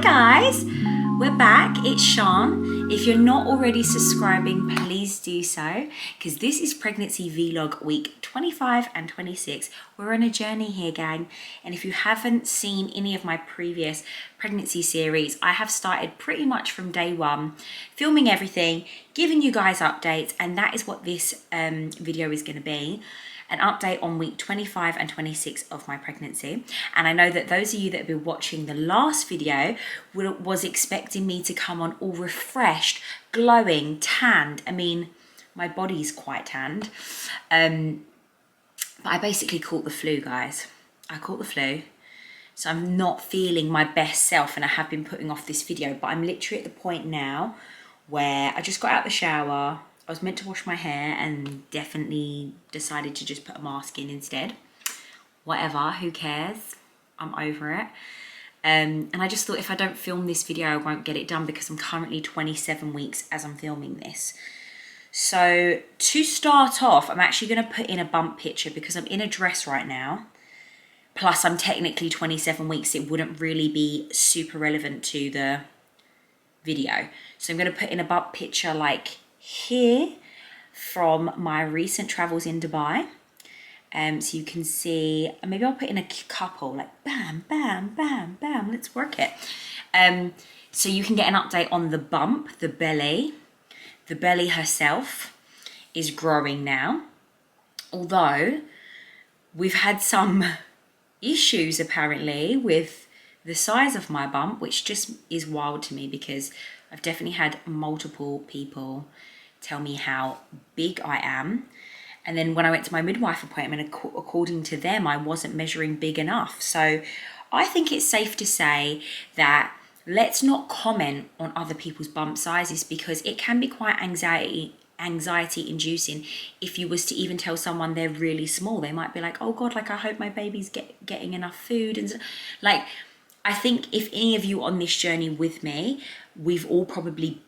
Hi guys, we're back. It's Sean. If you're not already subscribing, please do so, because this is pregnancy vlog week 25 and 26. We're on a journey here, gang, and if you haven't seen any of my previous pregnancy series, I have started pretty much from day one, filming everything, giving you guys updates, and that is what this video is going to be. An update on week 25 and 26 of my pregnancy. And I know that those of you that have been watching the last video was expecting me to come on all refreshed, glowing, tanned. I mean, my body's quite tanned. But I basically caught the flu, guys. I caught the flu. So I'm not feeling my best self, and I have been putting off this video, but I'm literally at the point now where I just got out the shower. I was meant to wash my hair and definitely decided to just put a mask in instead. Whatever, who cares? I'm over it. And I just thought if I don't film this video, I won't get it done because I'm currently 27 weeks as I'm filming this. So to start off, I'm actually going to put in a bump picture because I'm in a dress right now. Plus I'm technically 27 weeks. It wouldn't really be super relevant to the video. So I'm going to put in a bump picture like here from my recent travels in Dubai, so you can see, maybe I'll put in a couple like bam bam bam bam, let's work it, so you can get an update on the bump, the belly herself is growing now, although we've had some issues apparently with the size of my bump, which just is wild to me because I've definitely had multiple people tell me how big I am. And then when I went to my midwife appointment, according to them, I wasn't measuring big enough. So I think it's safe to say that let's not comment on other people's bump sizes because it can be quite anxiety inducing if you was to even tell someone they're really small. They might be like, oh God, like I hope my baby's getting enough food. And like, I think if any of you on this journey with me, we've all probably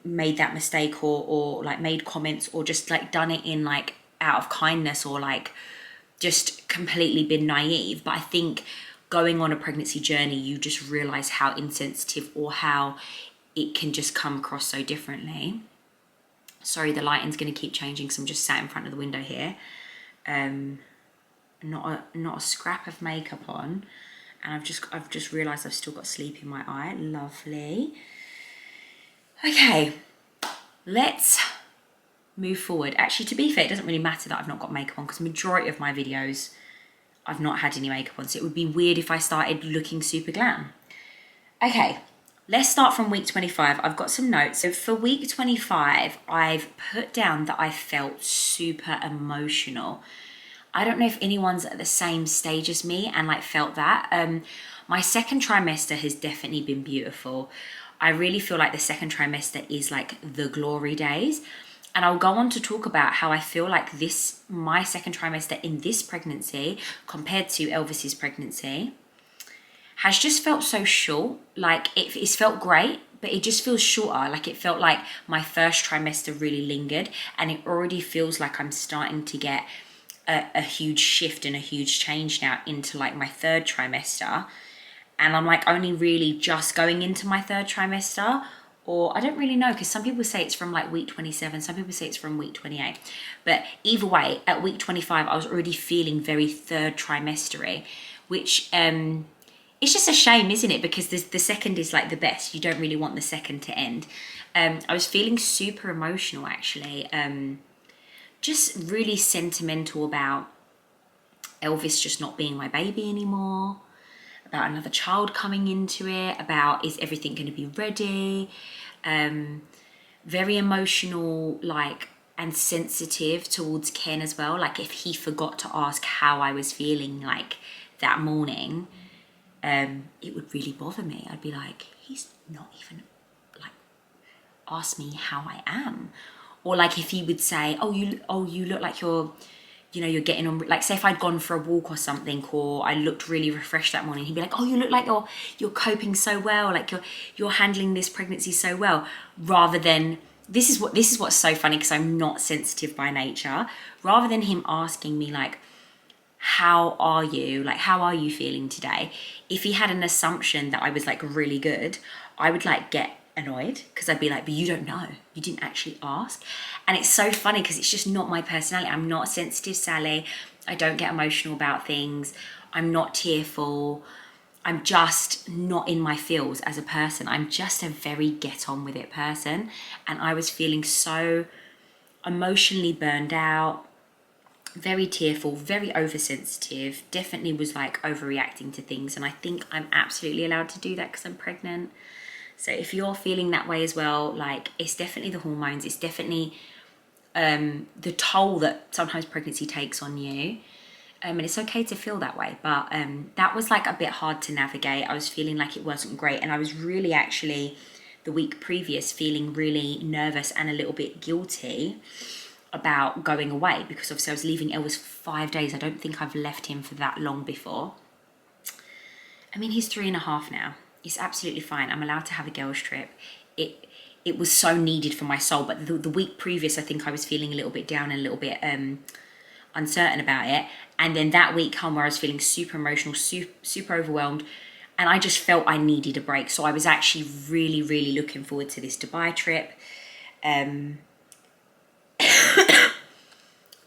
made that mistake or like made comments or just like done it in like out of kindness or like just completely been naive. But I think going on a pregnancy journey, you just realize how insensitive or how it can just come across so differently. Sorry, the lighting's going to keep changing because I'm just sat in front of the window here. Not a scrap of makeup on. And I've just realised I've still got sleep in my eye. Lovely. Okay, let's move forward. Actually, to be fair, it doesn't really matter that I've not got makeup on because the majority of my videos, I've not had any makeup on. So it would be weird if I started looking super glam. Okay, let's start from week 25. I've got some notes. So for week 25, I've put down that I felt super emotional. I don't know if anyone's at the same stage as me and like felt that. My second trimester has definitely been beautiful. I really feel like the second trimester is like the glory days. And I'll go on to talk about how I feel like my second trimester in this pregnancy compared to Elvis's pregnancy has just felt so short. Like it's felt great, but it just feels shorter. Like it felt like my first trimester really lingered and it already feels like I'm starting to get a huge shift and a huge change now into like my third trimester. And I'm like only really just going into my third trimester, or I don't really know because some people say it's from like week 27, some people say it's from week 28. But either way, at week 25, I was already feeling very third trimester-y, which it's just a shame, isn't it? Because the second is like the best. You don't really want the second to end. I was feeling super emotional actually. Just really sentimental about Elvis just not being my baby anymore, about another child coming into it, about is everything going to be ready, very emotional like and sensitive towards Ken as well. Like if he forgot to ask how I was feeling like that morning, it would really bother me. I'd be like, he's not even like asked me how I am. Or like if he would say, oh you look like you're getting on, like say if I'd gone for a walk or something, or I looked really refreshed that morning, he'd be like, oh, you look like you're coping so well, like you're handling this pregnancy so well, rather than, this is what's so funny because I'm not sensitive by nature, rather than him asking me like, how are you? Like, how are you feeling today? If he had an assumption that I was like really good, I would like get annoyed because I'd be like, but you don't know. You didn't actually ask. And it's so funny because it's just not my personality. I'm not a sensitive Sally. I don't get emotional about things. I'm not tearful. I'm just not in my feels as a person. I'm just a very get on with it person. And I was feeling so emotionally burned out, very tearful, very oversensitive, definitely was like overreacting to things. And I think I'm absolutely allowed to do that because I'm pregnant. So if you're feeling that way as well, like it's definitely the hormones, it's definitely the toll that sometimes pregnancy takes on you. And it's okay to feel that way, but that was like a bit hard to navigate. I was feeling like it wasn't great, and I was really actually the week previous feeling really nervous and a little bit guilty about going away because obviously I was leaving Elvis for 5 days. I don't think I've left him for that long before. I mean, he's 3.5 now. It's absolutely fine. I'm allowed to have a girls' trip. It was so needed for my soul, but the week previous I think I was feeling a little bit down and a little bit uncertain about it, and then that week come where I was feeling super emotional, super overwhelmed, and I just felt I needed a break. So I was actually really looking forward to this Dubai trip.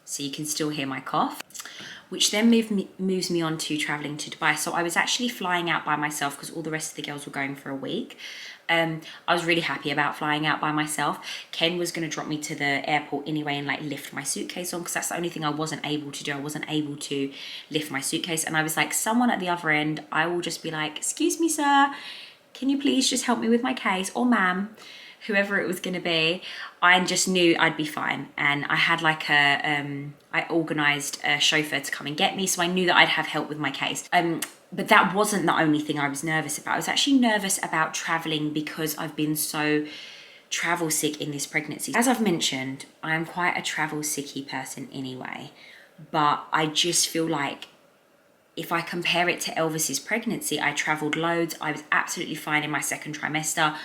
So you can still hear my cough, which then moves me on to traveling to Dubai. So I was actually flying out by myself because all the rest of the girls were going for a week. I was really happy about flying out by myself. Ken was going to drop me to the airport anyway and like lift my suitcase on, because that's the only thing I wasn't able to do. I wasn't able to lift my suitcase, and I was like, someone at the other end, I will just be like, excuse me sir, can you please just help me with my case, or ma'am, whoever it was going to be. I just knew I'd be fine, and I had like I organised a chauffeur to come and get me, so I knew that I'd have help with my case. But that wasn't the only thing I was nervous about. I was actually nervous about traveling because I've been so travel sick in this pregnancy. As I've mentioned, I am quite a travel sicky person anyway, but I just feel like if I compare it to Elvis's pregnancy, I travelled loads. I was absolutely fine in my second trimester.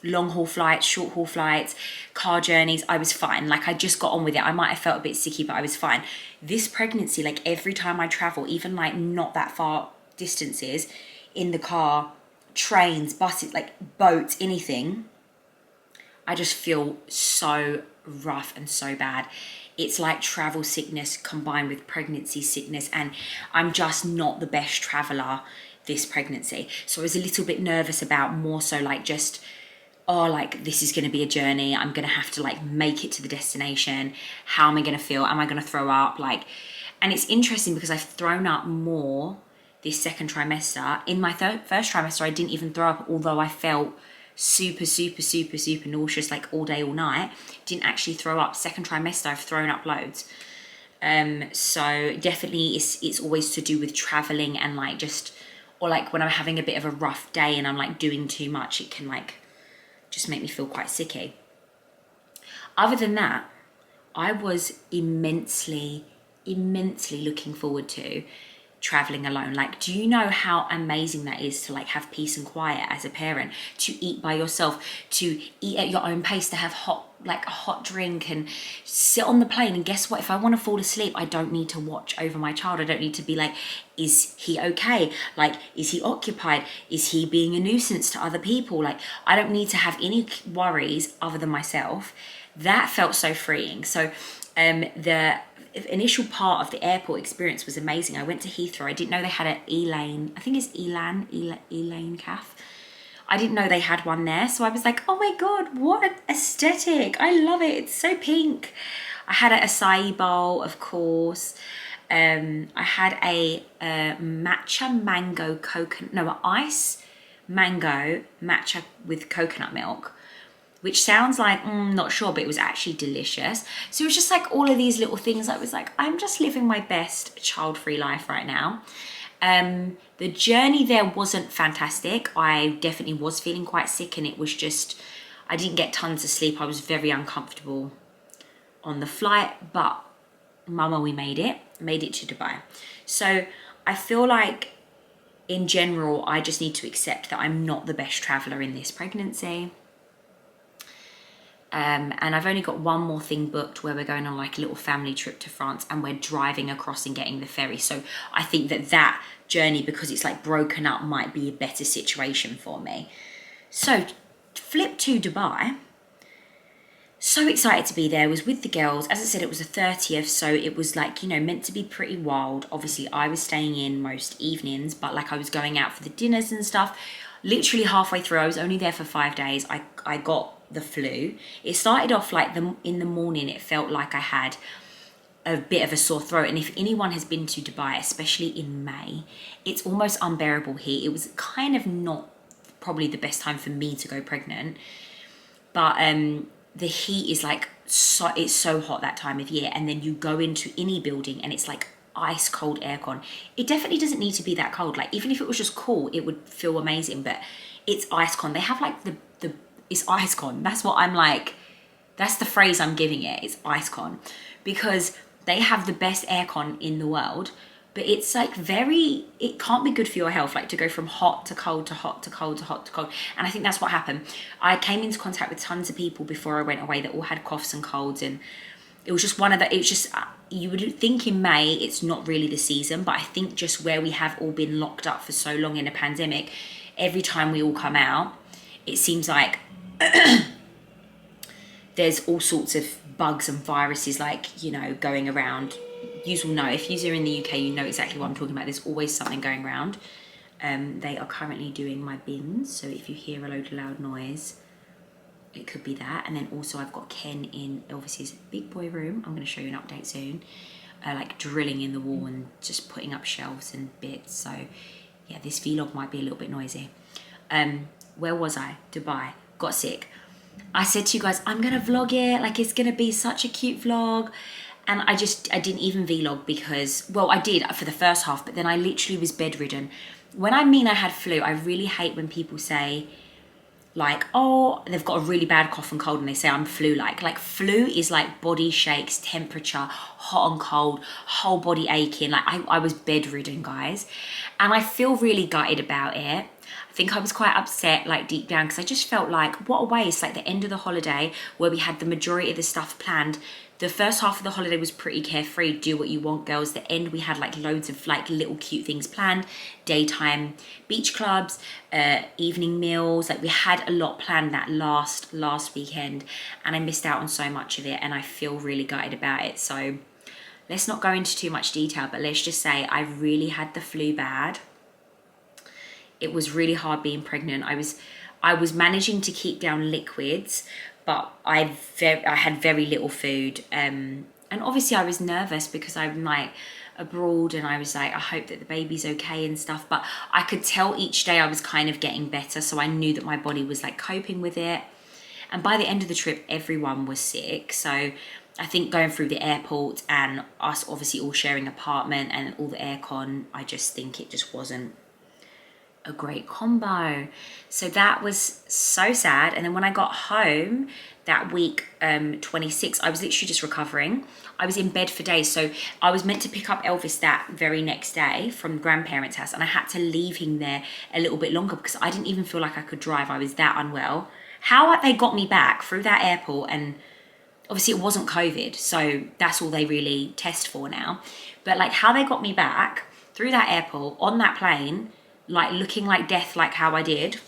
Long haul flights, short haul flights, car journeys, I was fine. Like I just got on with it. I might have felt a bit sicky, but I was fine. This pregnancy, like every time I travel, even like not that far distances, in the car, trains, buses, like boats, anything, I just feel so rough and so bad. It's like travel sickness combined with pregnancy sickness, and I'm just not the best traveler this pregnancy. So I was a little bit nervous about more so like just, oh, like this is going to be a journey. I'm going to have to like make it to the destination. How am I going to feel? Am I going to throw up? Like, and it's interesting because I've thrown up more this second trimester. In my first trimester, I didn't even throw up, although I felt super nauseous like all day, all night. Didn't actually throw up. Second trimester, I've thrown up loads. So definitely it's always to do with traveling and like just, or like when I'm having a bit of a rough day and I'm like doing too much, it can like just make me feel quite sicky. Other than that, I was immensely looking forward to traveling alone. Like, do you know how amazing that is to like have peace and quiet as a parent, to eat by yourself, to eat at your own pace, to have a hot drink and sit on the plane, and guess what, if I want to fall asleep, I don't need to watch over my child. I don't need to be like, is he okay? Like, is he occupied? Is he being a nuisance to other people? Like, I don't need to have any worries other than myself. That felt so freeing. So the initial part of the airport experience was amazing. I went to Heathrow. I didn't know they had an Elaine, I think it's Elaine Cafe. I didn't know they had one there. So I was like, oh my God, what an aesthetic. I love it. It's so pink. I had an acai bowl, of course. I had a matcha mango coconut, no, ice mango matcha with coconut milk, which sounds like, not sure, but it was actually delicious. So it was just like all of these little things. I was like, I'm just living my best child-free life right now. The journey there wasn't fantastic. I definitely was feeling quite sick, and it was just, I didn't get tons of sleep. I was very uncomfortable on the flight, but mama, we made it to Dubai. So I feel like in general, I just need to accept that I'm not the best traveler in this pregnancy. And I've only got one more thing booked where we're going on like a little family trip to France and we're driving across and getting the ferry. So I think that journey, because it's like broken up, might be a better situation for me. So flip to Dubai. So excited to be there. Was with the girls. As I said, it was the 30th, so it was like, meant to be pretty wild. Obviously, I was staying in most evenings, but like I was going out for the dinners and stuff. Literally halfway through, I was only there for 5 days. I got the flu. It started off like in the morning, it felt like I had a bit of a sore throat. And if anyone has been to Dubai, especially in May, it's almost unbearable here. It was kind of not probably the best time for me to go pregnant, but the heat is like it's so hot that time of year, and then you go into any building and it's like ice cold aircon. It definitely doesn't need to be that cold. Like even if it was just cool, it would feel amazing, but it's ice con. They have like the it's ice con. That's what I'm like, that's the phrase I'm giving it. It's ice con, because they have the best aircon in the world, but it's like it can't be good for your health, like to go from hot to cold to hot to cold to hot to cold. And I think that's what happened. I came into contact with tons of people before I went away that all had coughs and colds, and it was just you would think in May it's not really the season, but I think just where we have all been locked up for so long in a pandemic, every time we all come out, it seems like there's all sorts of bugs and viruses going around. You will know, if you're in the UK, you know exactly what I'm talking about. There's always something going around. They are currently doing my bins, so if you hear a load of loud noise, it could be that. And then also I've got Ken in Elvis's big boy room. I'm going to show you an update soon. Like drilling in the wall and just putting up shelves and bits. So yeah, this vlog might be a little bit noisy. Where was I? Dubai. Got sick. I said to you guys, I'm going to vlog it. Like it's going to be such a cute vlog. And I didn't even vlog because, well, I did for the first half, but then I literally was bedridden. When I mean I had flu, I really hate when people say, like, oh, they've got a really bad cough and cold and they say I'm flu-like. Like flu is like body shakes, temperature, hot and cold, whole body aching. Like I was bedridden, guys. And I feel really gutted about it. I think I was quite upset, like deep down, because I just felt like, what a waste. Like the end of the holiday where we had the majority of the stuff planned. The first half of the holiday was pretty carefree, do what you want, girls. The end, we had like loads of like little cute things planned, daytime beach clubs, evening meals. Like we had a lot planned that last weekend, and I missed out on so much of it, and I feel really gutted about it. So let's not go into too much detail, but let's just say I really had the flu bad. It was really hard being pregnant. I was managing to keep down liquids, but I had very little food. And obviously I was nervous because I'm like abroad, and I was like, I hope that the baby's okay and stuff. But I could tell each day I was kind of getting better. So I knew that my body was like coping with it. And by the end of the trip, everyone was sick. So I think going through the airport and us obviously all sharing an apartment and all the aircon, I just think it just wasn't a great combo. So that was so sad. And then when I got home that week 26, I was literally just recovering. I was in bed for days. So I was meant to pick up Elvis that very next day from grandparents' house, and I had to leave him there a little bit longer because I didn't even feel like I could drive. I was that unwell. How they got me back through that airport, and obviously it wasn't COVID, so that's all they really test for now. But like how they got me back through that airport on that plane, like looking like death, like how I did.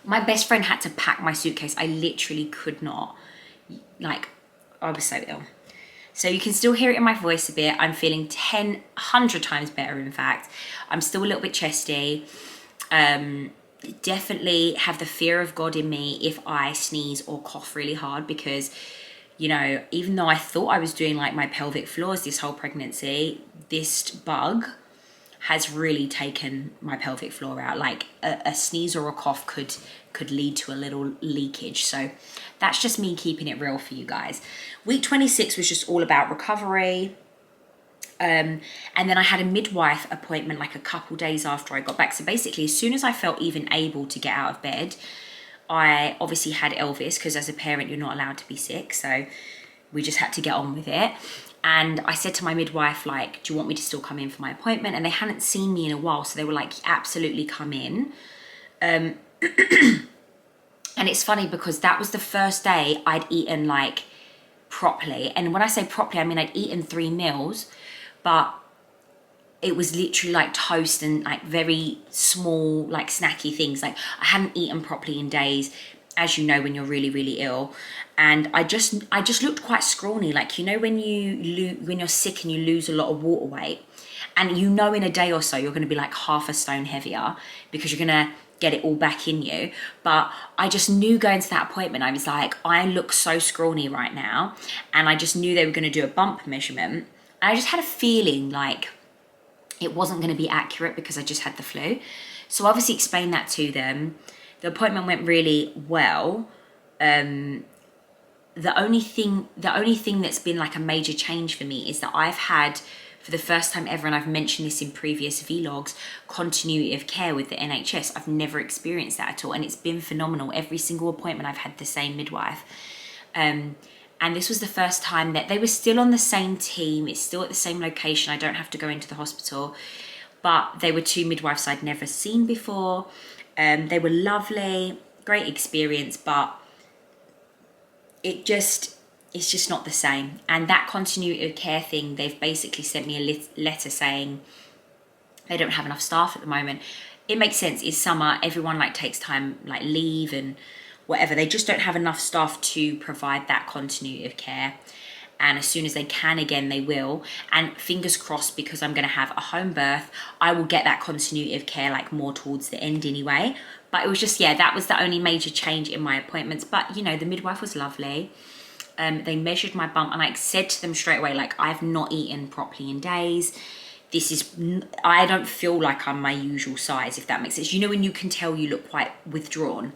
My best friend had to pack my suitcase. I literally could not, like, I was so ill. So you can still hear it in my voice a bit. I'm feeling 100 times better, in fact. I'm still a little bit chesty. Definitely have the fear of God in me if I sneeze or cough really hard, because, even though I thought I was doing like my pelvic floors this whole pregnancy, this bug has really taken my pelvic floor out. Like a sneeze or a cough could lead to a little leakage. So that's just me keeping it real for you guys. Week 26 was just all about recovery. And then I had a midwife appointment like a couple days after I got back. So basically, as soon as I felt even able to get out of bed, I obviously had Elvis, because as a parent, you're not allowed to be sick. So we just had to get on with it. And I said to my midwife, like, do you want me to still come in for my appointment? And they hadn't seen me in a while. So they were like, absolutely come in. And And it's funny because that was the first day I'd eaten like properly. And when I say properly, I mean I'd eaten 3 meals, but it was literally like toast and like very small, like snacky things. Like I hadn't eaten properly in days, as you know, when you're really, really ill. And I just looked quite scrawny. Like, you know, when when you're sick and you lose a lot of water weight, and you know in a day or so you're going to be like half a stone heavier because you're going to get it all back in you. But I just knew going to that appointment, I was like, I look so scrawny right now. And I just knew they were going to do a bump measurement. And I just had a feeling like it wasn't going to be accurate because I just had the flu. So obviously explained that to them. The appointment went really well. The only thing that's been like a major change for me is that I've had, for the first time ever, and I've mentioned this in previous vlogs, continuity of care with the NHS. I've never experienced that at all, and it's been phenomenal. Every single appointment I've had the same midwife. And this was the first time that they were still on the same team. It's still at the same location. I don't have to go into the hospital. But they were 2 midwives I'd never seen before. They were lovely, great experience, but it's just not the same. And that continuity of care thing, they've basically sent me a letter saying they don't have enough staff at the moment. It makes sense. It's summer. Everyone like takes time, like leave and whatever. They just don't have enough staff to provide that continuity of care. And as soon as they can again, they will. And fingers crossed, because I'm going to have a home birth, I will get that continuity of care like more towards the end anyway. But it was just, yeah, that was the only major change in my appointments. But, you know, the midwife was lovely. They measured my bump, and I said to them straight away, like, I've not eaten properly in days. I don't feel like I'm my usual size, if that makes sense. You know, when you can tell you look quite withdrawn.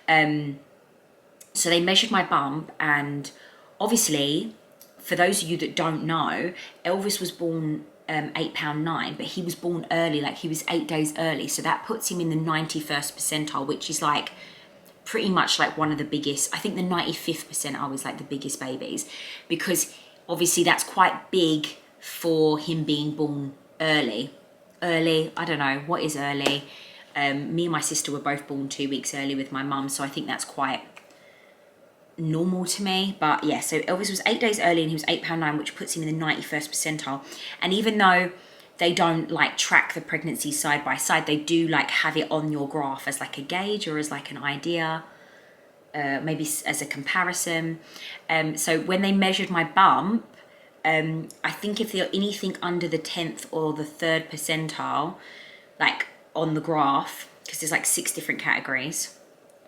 So they measured my bump, and obviously, for those of you that don't know, Elvis was born £8.9, but he was born early, like he was 8 days early. So that puts him in the 91st percentile, which is like pretty much like one of the biggest. I think the 95th percentile was like the biggest babies, because obviously that's quite big for him being born early. I don't know, what is early? Me and my sister were both born 2 weeks early with my mum, so I think that's quite normal to me. But yeah, so Elvis was 8 days early and he was £8.9, which puts him in the 91st percentile. And even though they don't like track the pregnancy side by side, they do like have it on your graph as like a gauge or as like an idea, maybe as a comparison. So when they measured my bump, I think if they're anything under the 10th or the 3rd percentile, like on the graph, because there's like 6 different categories.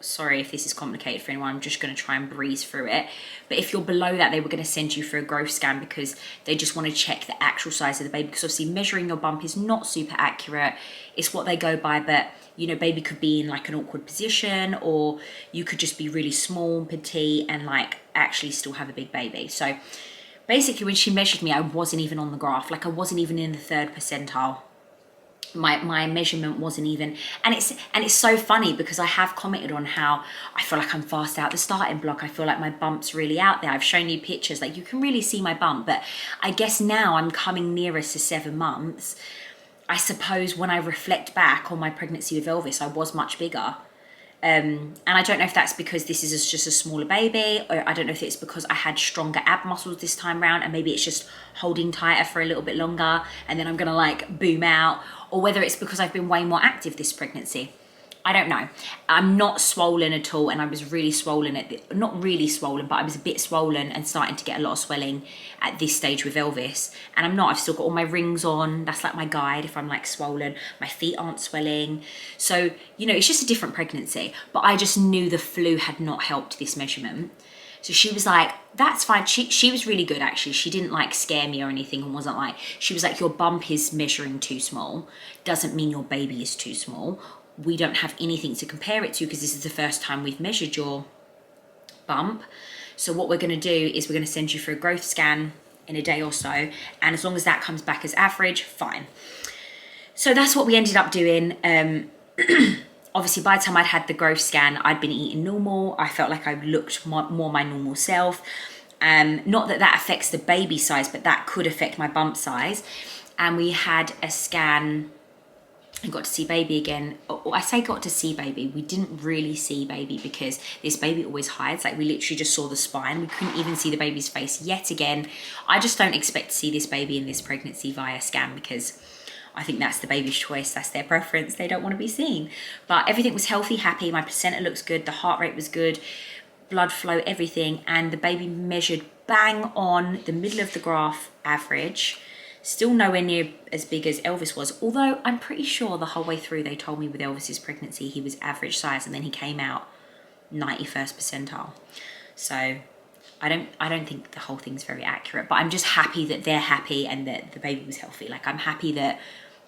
Sorry if this is complicated for anyone, I'm just going to try and breeze through it. But if you're below that, they were going to send you for a growth scan, because they just want to check the actual size of the baby, because obviously measuring your bump is not super accurate. It's what they go by, but you know, baby could be in like an awkward position, or you could just be really small and petite and like actually still have a big baby. So basically when she measured me, I wasn't even on the graph. Like I wasn't even in the 3rd percentile. My measurement wasn't even, and it's so funny because I have commented on how I feel like I'm fast out the starting block. I feel like my bump's really out there. I've shown you pictures, like you can really see my bump, but I guess now I'm coming nearer to 7 months. I suppose when I reflect back on my pregnancy with Elvis, I was much bigger. And I don't know if that's because this is just a smaller baby, or I don't know if it's because I had stronger ab muscles this time around, and maybe it's just holding tighter for a little bit longer and then I'm gonna like boom out, or whether it's because I've been way more active this pregnancy. I don't know. I'm not swollen at all, and I was really swollen not really swollen, but I was a bit swollen and starting to get a lot of swelling at this stage with Elvis. And I'm not, I've still got all my rings on. That's like my guide if I'm like swollen. My feet aren't swelling. So, you know, it's just a different pregnancy. But I just knew the flu had not helped this measurement. So she was like, that's fine. She was really good, actually. She didn't like scare me or anything, and wasn't like, she was like, your bump is measuring too small. Doesn't mean your baby is too small. We don't have anything to compare it to because this is the first time we've measured your bump. So what we're going to do is we're going to send you for a growth scan in a day or so. And as long as that comes back as average, fine. So that's what we ended up doing. Obviously, by the time I'd had the growth scan, I'd been eating normal. I felt like I looked more my normal self. Not that that affects the baby size, but that could affect my bump size. And we had a scan I got to see baby again. I say got to see baby, we didn't really see baby because this baby always hides. Like, we literally just saw the spine. We couldn't even see the baby's face yet again. I just don't expect to see this baby in this pregnancy via scan, because I think that's the baby's choice, that's their preference. They don't want to be seen. But everything was healthy, happy. My placenta looks good, the heart rate was good, blood flow, everything. And the baby measured bang on the middle of the graph average. Still nowhere near as big as Elvis was, although I'm pretty sure the whole way through they told me with Elvis's pregnancy he was average size, and then he came out 91st percentile. So I don't think the whole thing's very accurate, but I'm just happy that they're happy and that the baby was healthy. Like, I'm happy that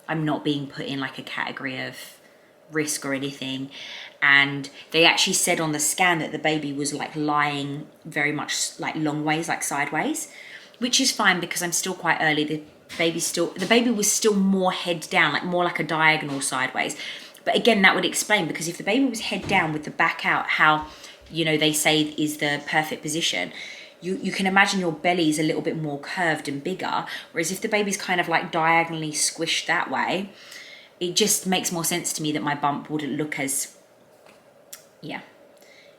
I'm not being put in like a category of risk or anything. And they actually said on the scan that the baby was like lying very much like long ways, like sideways, which is fine because I'm still quite early. The baby was still more head down, like more like a diagonal sideways. But again, that would explain, because if the baby was head down with the back out, how, you know, they say is the perfect position, you can imagine your belly's a little bit more curved and bigger. Whereas if the baby's kind of like diagonally squished that way, it just makes more sense to me that my bump wouldn't look as, yeah.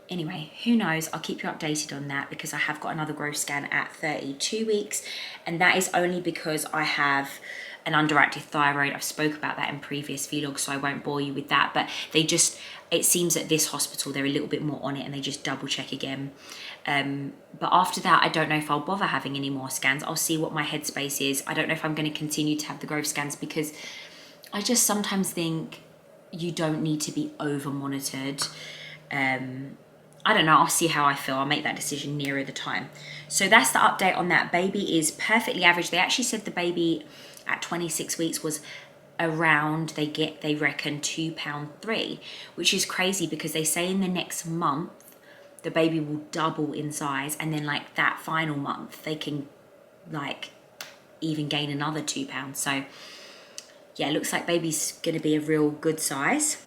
Anyway, who knows? I'll keep you updated on that, because I have got another growth scan at 32 weeks. And that is only because I have an underactive thyroid. I've spoke about that in previous vlogs, so I won't bore you with that. But it seems at this hospital, they're a little bit more on it and they just double check again. But after that, I don't know if I'll bother having any more scans. I'll see what my headspace is. I don't know if I'm going to continue to have the growth scans, because I just sometimes think you don't need to be over monitored. I don't know, I'll see how I feel. I'll make that decision nearer the time. So that's the update on that. Baby is perfectly average. They actually said the baby at 26 weeks was around, they reckon, £2.3, which is crazy, because they say in the next month the baby will double in size, and then like that final month they can like even gain another £2. So yeah, it looks like baby's gonna be a real good size.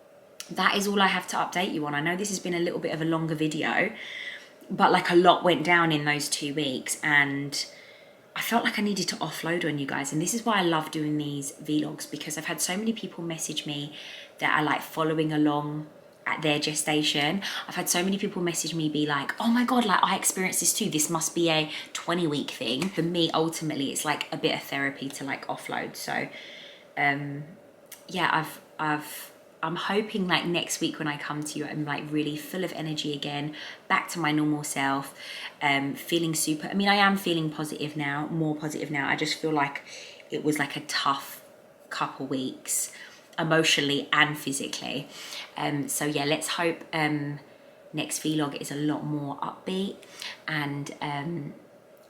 That is all I have to update you on. I know this has been a little bit of a longer video, but like a lot went down in those 2 weeks, and I felt like I needed to offload on you guys. And this is why I love doing these vlogs, because I've had so many people message me that are like following along at their gestation. I've had so many people message me, be like, oh my God, like I experienced this too. This must be a 20-week thing. For me, ultimately, it's like a bit of therapy to like offload. So yeah, I'm hoping like next week when I come to you, I'm like really full of energy again, back to my normal self, feeling super, I mean, I am feeling positive now, more positive now. I just feel like it was like a tough couple weeks, emotionally and physically. So yeah, let's hope next vlog is a lot more upbeat, and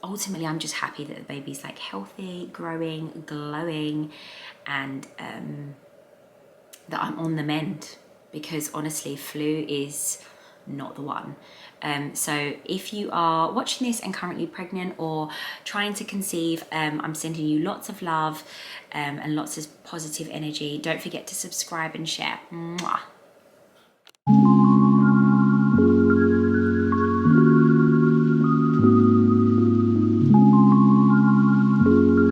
ultimately I'm just happy that the baby's like healthy, growing, glowing, and that I'm on the mend, because honestly, flu is not the one. So if you are watching this and currently pregnant or trying to conceive, I'm sending you lots of love and lots of positive energy. Don't forget to subscribe and share. Mwah.